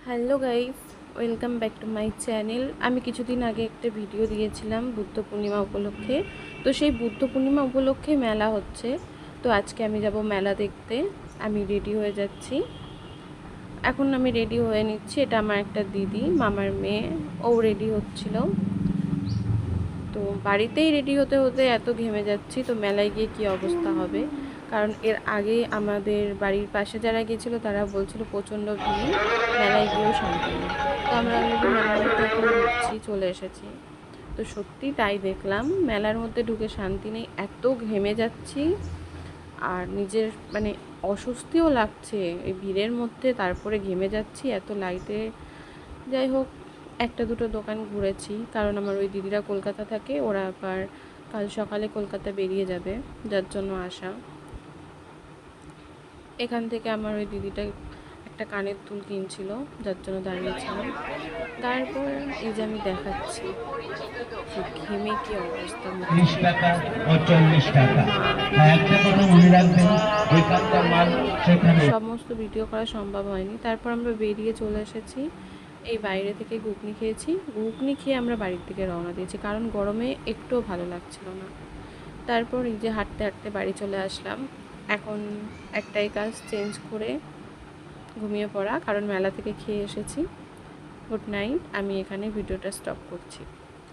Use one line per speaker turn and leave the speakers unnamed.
Hello guys, welcome back to my channel. আমি কিছুদিন আগে একটা ভিডিও দিয়েছিলাম বুদ্ধ পূর্ণিমা উপলক্ষে। তো সেই বুদ্ধ পূর্ণিমা উপলক্ষে মেলা হচ্ছে। তো আজকে আমি যাব মেলা দেখতে। আমি রেডি হয়ে যাচ্ছি। এখন আমি রেডি হয়ে নিচ্ছি। এটা আমার একটা দিদি, মামার মেয়ে, ও রেডি হচ্ছিল। তো বাড়িতেই রেডি হতে হতে এত ঘেমে যাচ্ছি, তো মেলায় গিয়ে কী অবস্থা হবে। কারণ এর আগে আমাদের বাড়ির পাশে যারা গিয়েছিলো তারা বলছিল প্রচণ্ড ভিড়, মেলায় গিয়েও শান্তি নেই। তো আমরা অলরেডি মেলার মধ্যে এখন ঢুকছি, চলে এসেছি। তো সত্যি তাই দেখলাম, মেলার মধ্যে ঢুকে শান্তি নেই, এত ঘেমে যাচ্ছি। আর নিজের অস্বস্তিও লাগছে এই ভিড়ের মধ্যে, তারপরে ঘেমে যাচ্ছি এত লাইটে। যাই হোক, একটা দুটো দোকান ঘুরেছি, কারণ আমার ওই দিদিরা কলকাতা থাকে, ওরা আবার কাল সকালে কলকাতা বেরিয়ে যাবে, যার জন্য আসা। এখান থেকে আমার ওই দিদিটা একটা কানের দুল কিনছিল, যার জন্য দাঁড়িয়েছিলাম। তারপর এই যে আমি দেখাচ্ছি ঘেমে কি অবস্থা,
30 টাকা ও 40 টাকা। একটা কথা মনে রাখবেন, ওইখানকার মাল সেখানে।
সমস্ত ভিডিও করা সম্ভব হয়নি। তারপর আমরা বেরিয়ে চলে এসেছি। এই বাইরে থেকে ঘুগনি খেয়েছি, ঘুগনি খেয়ে আমরা বাড়ির দিকে রওনা দিয়েছি, কারণ গরমে একটুও ভালো লাগছিল না। তারপর এই যে হাঁটতে হাঁটতে বাড়ি চলে আসলাম। এখন একটাই কাজ, চেঞ্জ করে ঘুমিয়ে পড়া, কারণ মেলা থেকে খেয়ে এসেছি। গুড নাইট, আমি এখানে ভিডিওটা স্টপ করছি।